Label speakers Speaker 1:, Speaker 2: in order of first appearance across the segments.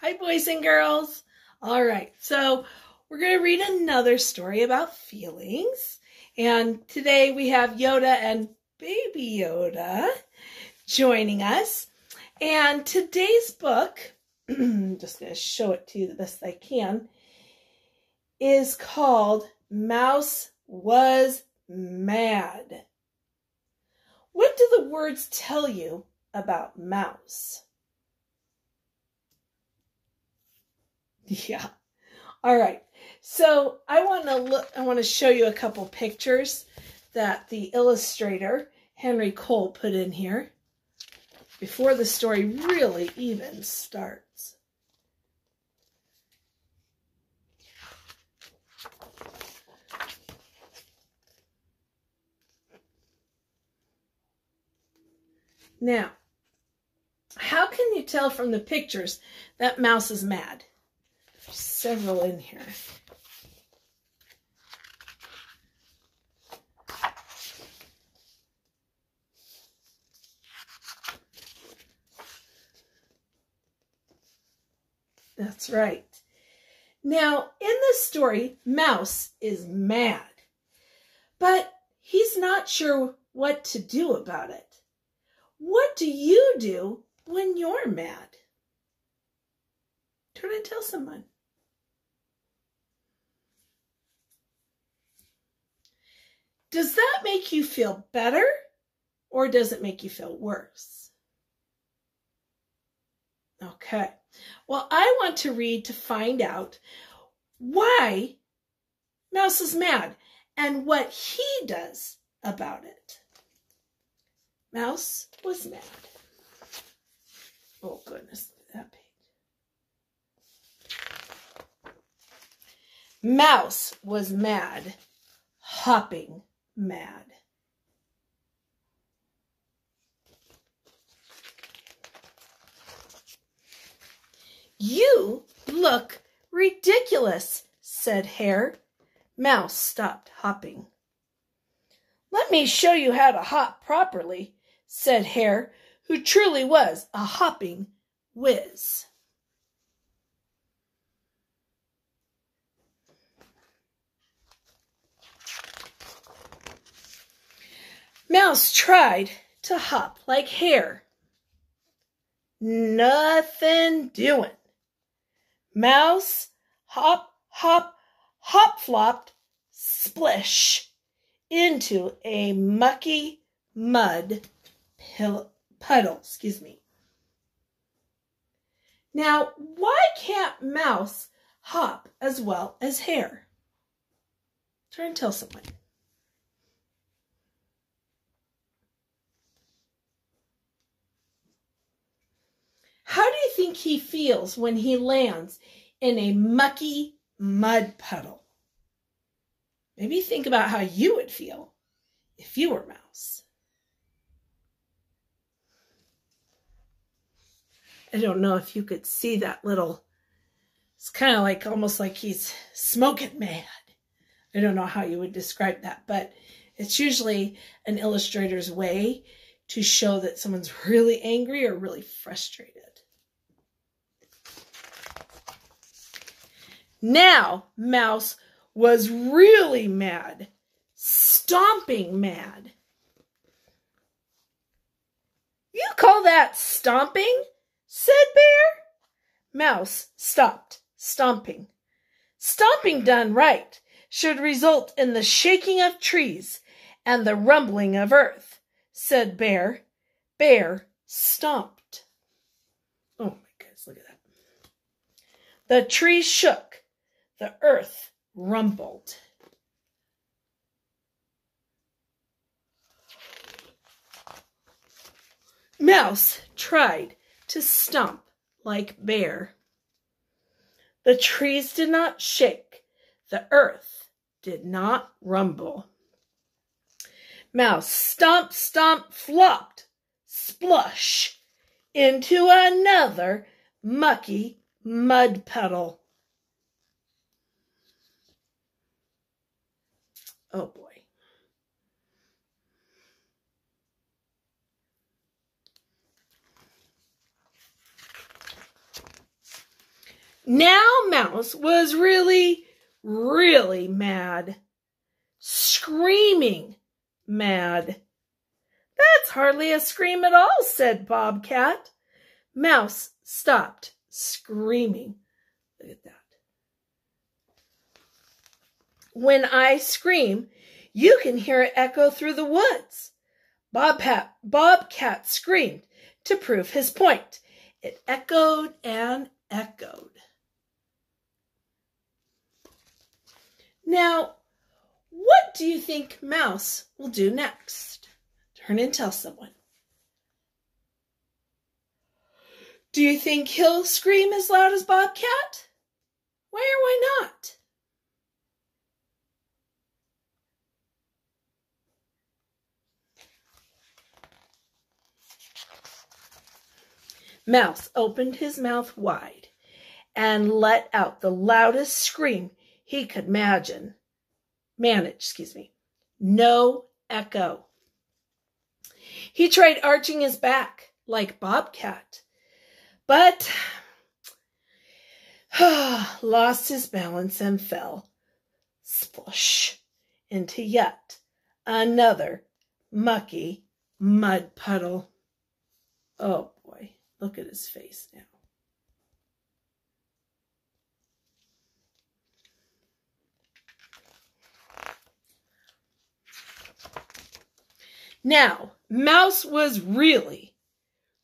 Speaker 1: Hi, boys and girls. All right, so we're going to read another story about feelings. And today we have Yoda and Baby Yoda joining us. And today's book, I'm just going to show it to you the best I can, is called Mouse Was Mad. What do the words tell you about Mouse? Yeah. All right. So I want to show you a couple pictures that the illustrator Henry Cole put in here before the story really even starts. Now, how can you tell from the pictures that Mouse is mad? There's several in here. That's right. Now, in this story, Mouse is mad, but he's not sure what to do about it. What do you do when you're mad? Turn and tell someone. Does that make you feel better, or does it make you feel worse? Okay. Well, I want to read to find out why Mouse is mad and what he does about it. Mouse was mad. Oh, goodness, that page. Mouse was mad, hopping mad. You look ridiculous, said Hare. Mouse stopped hopping. Let me show you how to hop properly, said Hare, who truly was a hopping whiz. Mouse tried to hop like Hare. Nothing doing. Mouse hop, hop, hop-flopped, splish, into a mucky mud puddle. Now, why can't Mouse hop as well as Hare? Try and tell someone. How do you think he feels when he lands in a mucky mud puddle? Maybe think about how you would feel if you were Mouse. I don't know if you could see that little, it's kind of like almost like he's smoking mad. I don't know how you would describe that, but it's usually an illustrator's way to show that someone's really angry or really frustrated. Now, Mouse was really mad, stomping mad. You call that stomping? Said Bear. Mouse stopped stomping. Stomping done right should result in the shaking of trees and the rumbling of earth, said Bear. Bear stomped. Oh my goodness, look at that. The trees shook. The earth rumbled. Mouse tried to stomp like Bear. The trees did not shake. The earth did not rumble. Mouse stomp, stomp, flopped, splush, into another mucky mud puddle. Oh boy. Now Mouse was really, really mad. Screaming mad. That's hardly a scream at all, said Bobcat. Mouse stopped screaming. Look at that. When I scream, you can hear it echo through the woods. Bobcat screamed to prove his point. It echoed and echoed. Now, what do you think Mouse will do next? Turn and tell someone. Do you think he'll scream as loud as Bobcat? Why or why not? Mouse opened his mouth wide and let out the loudest scream he could manage. No echo. He tried arching his back like Bobcat, but lost his balance and fell, splush, into yet another mucky mud puddle. Oh boy, look at his face now. Now, Mouse was really,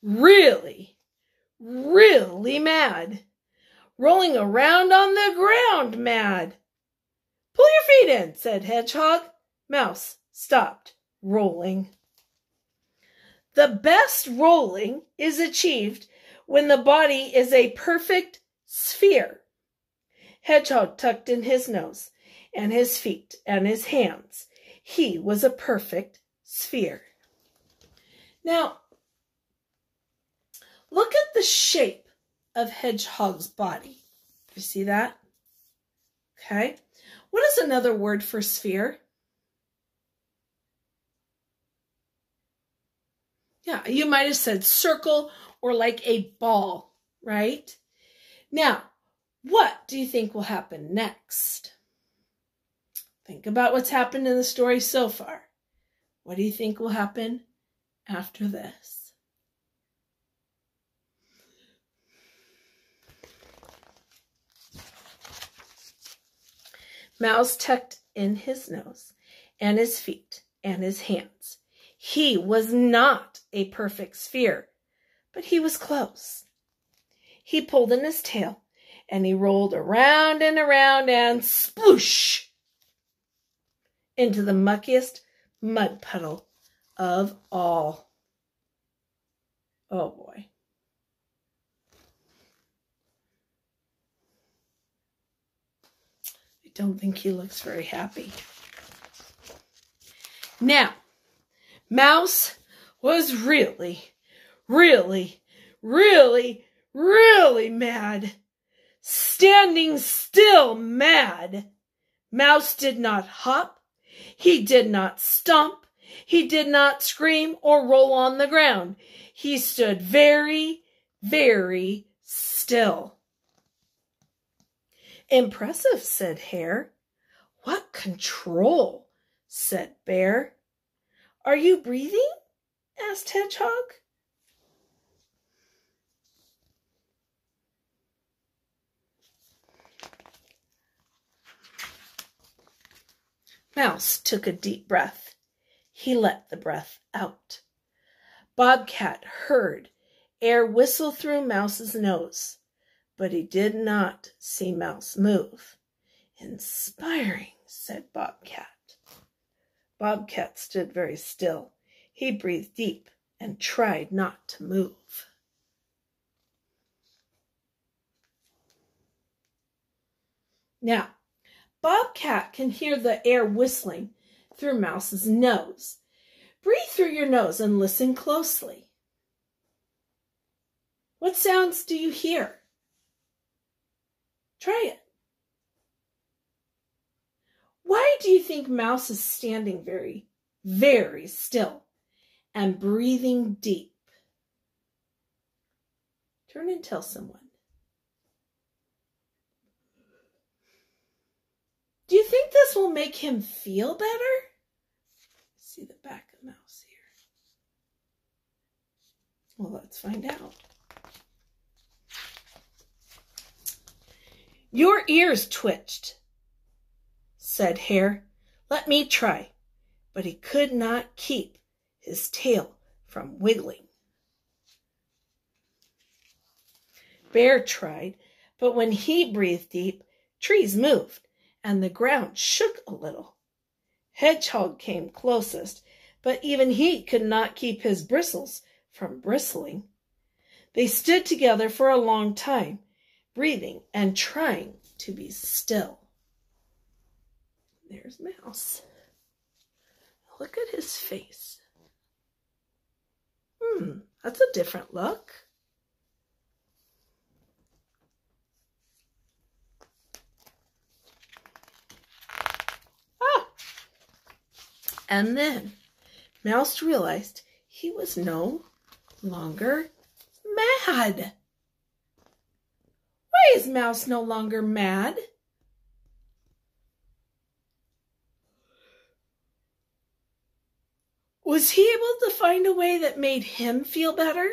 Speaker 1: really, really mad. Rolling around on the ground mad. Pull your feet in, said Hedgehog. Mouse stopped rolling. The best rolling is achieved when the body is a perfect sphere. Hedgehog tucked in his nose and his feet and his hands. He was a perfect sphere. Now, look at the shape of Hedgehog's body. You see that? Okay. What is another word for sphere? Yeah, you might have said circle or like a ball, right? Now, what do you think will happen next? Think about what's happened in the story so far. What do you think will happen after this? Mouse tucked in his nose and his feet and his hands. He was not a perfect sphere, but he was close. He pulled in his tail and he rolled around and around and sploosh into the muckiest mud puddle of all. Oh boy. I don't think he looks very happy. Now, Mouse was really, really, really, really mad. Standing still mad. Mouse did not hop. He did not stomp. He did not scream or roll on the ground. He stood very, very still. Impressive, said Hare. What control, said Bear. Are you breathing? Asked Hedgehog. Mouse took a deep breath. He let the breath out. Bobcat heard air whistle through Mouse's nose, but he did not see Mouse move. Inspiring, said Bobcat. Bobcat stood very still. He breathed deep and tried not to move. Now, Bobcat can hear the air whistling through Mouse's nose. Breathe through your nose and listen closely. What sounds do you hear? Try it. Why do you think Mouse is standing very, very still and breathing deep? Turn and tell someone. Do you think this will make him feel better? See the back of Mouse here. Well, let's find out. Your ears twitched, said Hare. Let me try. But he could not keep his tail from wiggling. Bear tried, but when he breathed deep, trees moved, and the ground shook a little. Hedgehog came closest, but even he could not keep his bristles from bristling. They stood together for a long time, breathing and trying to be still. There's Mouse. Look at his face. That's a different look. And then Mouse realized he was no longer mad. Why is Mouse no longer mad? Was he able to find a way that made him feel better?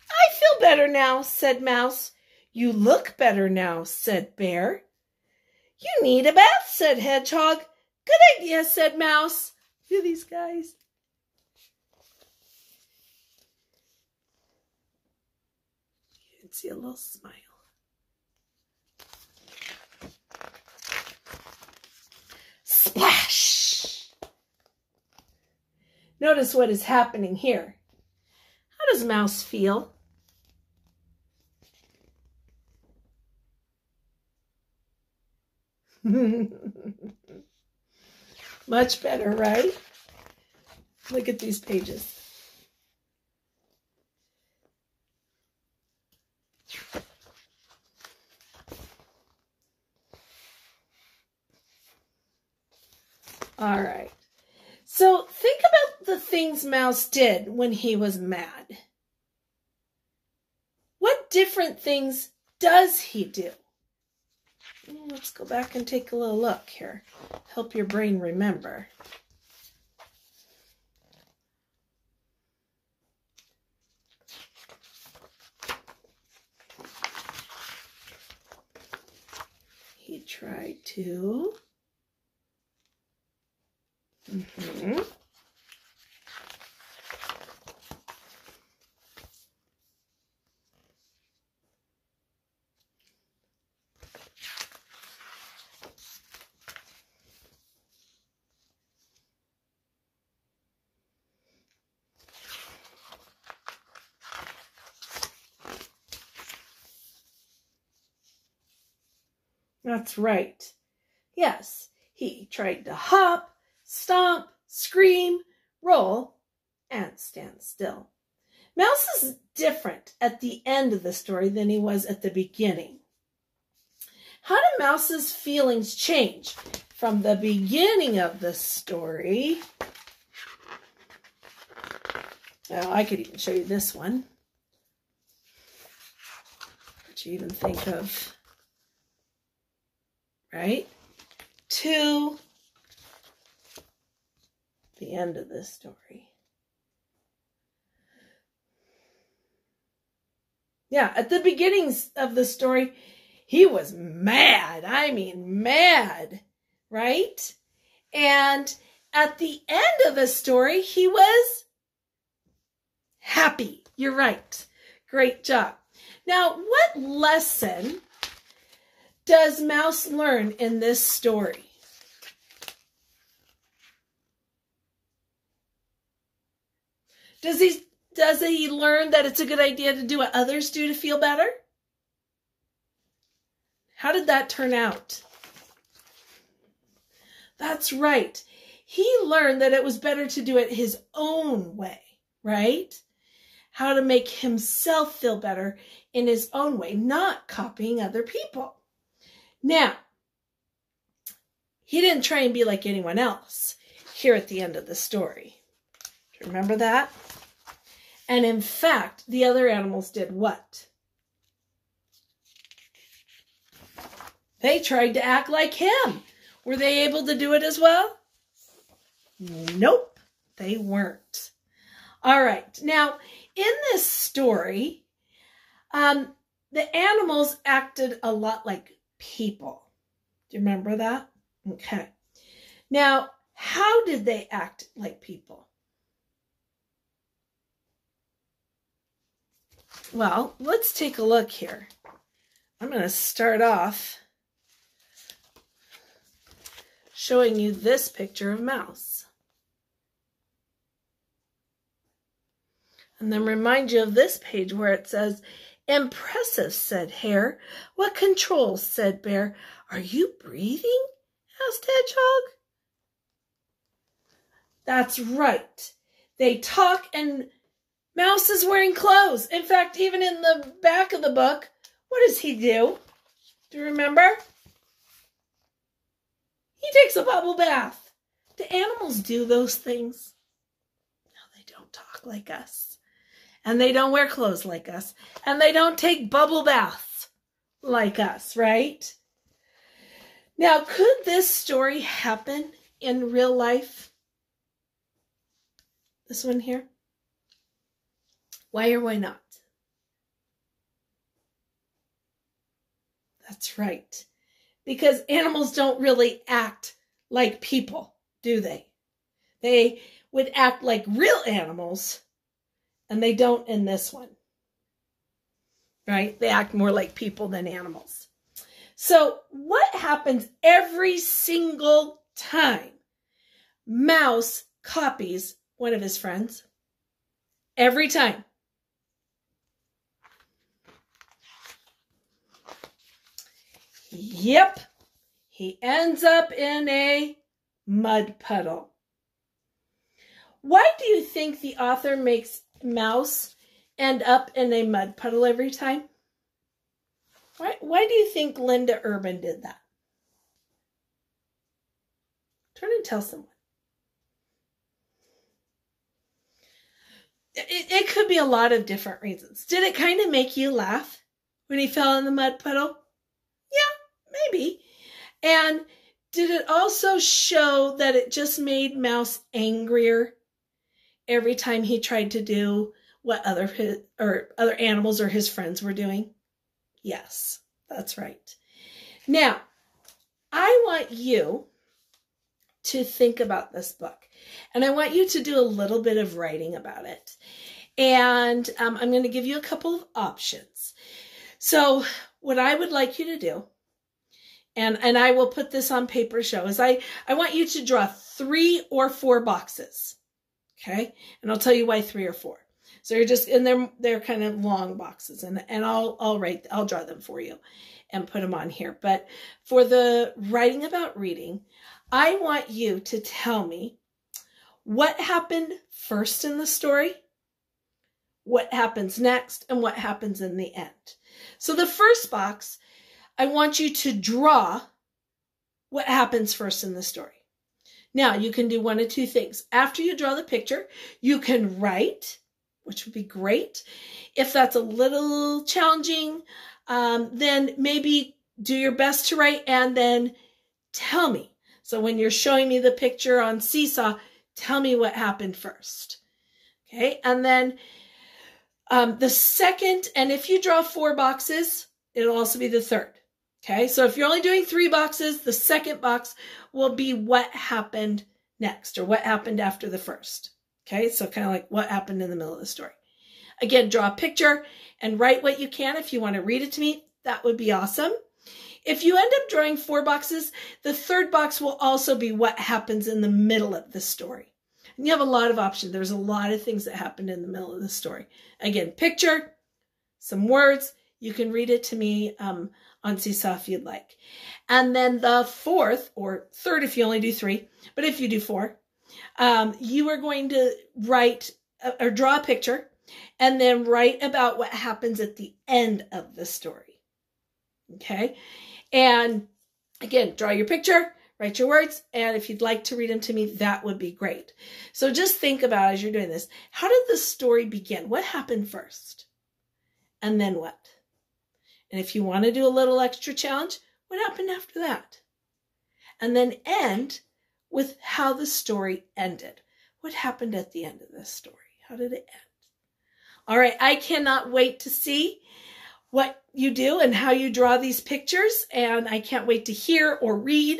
Speaker 1: I feel better now, said Mouse. You look better now, said Bear. You need a bath, said Hedgehog. Good idea, said Mouse. Look at these guys. You can see a little smile. Splash! Notice what is happening here. How does Mouse feel? Much better, right? Look at these pages. All right. So think about the things Mouse did when he was mad. What different things does he do? Let's go back and take a little look here. Help your brain remember. He tried to... That's right. Yes, he tried to hop, stomp, scream, roll, and stand still. Mouse is different at the end of the story than he was at the beginning. How do Mouse's feelings change from the beginning of the story? Well, I could even show you this one. What you even think of, right? To the end of this story. Yeah, at the beginnings of the story, he was mad. I mean, mad, right? And at the end of the story, he was happy. You're right. Great job. Now, what lesson does Mouse learn in this story? Does he learn that it's a good idea to do what others do to feel better? How did that turn out? That's right. He learned that it was better to do it his own way, right? How to make himself feel better in his own way, not copying other people. Now, he didn't try and be like anyone else here at the end of the story. Do you remember that? And in fact, the other animals did what? They tried to act like him. Were they able to do it as well? Nope, they weren't. All right, now in this story, the animals acted a lot like people. Do you remember that? Okay. Now, how did they act like people? Well, let's take a look here. I'm going to start off showing you this picture of Mouse. And then remind you of this page where it says, "Impressive," said Hare. "What controls?" said Bear. "Are you breathing?" asked Hedgehog. That's right. They talk and Mouse is wearing clothes. In fact, even in the back of the book, what does he do? Do you remember? He takes a bubble bath. Do animals do those things? No, they don't talk like us. And they don't wear clothes like us. And they don't take bubble baths like us, right? Now, could this story happen in real life? This one here? Why or why not? That's right. Because animals don't really act like people, do they? They would act like real animals, and they don't in this one. Right? They act more like people than animals. So what happens every single time Mouse copies one of his friends? Every time. Yep, he ends up in a mud puddle. Why do you think the author makes Mouse end up in a mud puddle every time? Why do you think Linda Urban did that? Turn and tell someone. It could be a lot of different reasons. Did it kind of make you laugh when he fell in the mud puddle? Yeah, maybe. And did it also show that it just made Mouse angrier every time he tried to do what other animals or his friends were doing? Yes, that's right. Now, I want you to think about this book. And I want you to do a little bit of writing about it. And I'm going to give you a couple of options. So what I would like you to do, and I will put this on paper to show, is I want you to draw 3 or 4 boxes. Okay? And I'll tell you why 3 or 4. So you're just, and they're kind of long boxes, and I'll draw them for you and put them on here. But for the writing about reading, I want you to tell me what happened first in the story, what happens next, and what happens in the end. So the first box, I want you to draw what happens first in the story. Now, you can do one of 2 things. After you draw the picture, you can write, which would be great. If that's a little challenging, then maybe do your best to write and then tell me. So when you're showing me the picture on Seesaw, tell me what happened first. Okay, and then the second, and if you draw 4 boxes, it'll also be the third. Okay, so if you're only doing 3 boxes, the second box will be what happened next, or what happened after the first. Okay, so kind of like what happened in the middle of the story. Again, draw a picture and write what you can. If you want to read it to me, that would be awesome. If you end up drawing 4 boxes, the third box will also be what happens in the middle of the story. And you have a lot of options. There's a lot of things that happened in the middle of the story. Again, picture, some words. You can read it to me on Seesaw if you'd like. And then the fourth, or third if you only do 3, but if you do 4, you are going to write or draw a picture and then write about what happens at the end of the story. Okay? And again, draw your picture, write your words. And if you'd like to read them to me, that would be great. So just think about, as you're doing this, how did the story begin? What happened first? And then what? And if you want to do a little extra challenge, what happened after that? And then end with how the story ended. What happened at the end of this story? How did it end? All right, I cannot wait to see what you do and how you draw these pictures. And I can't wait to hear or read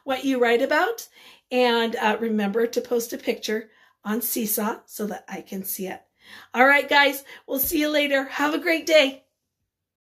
Speaker 1: what you write about. And remember to post a picture on Seesaw so that I can see it. All right, guys, we'll see you later. Have a great day.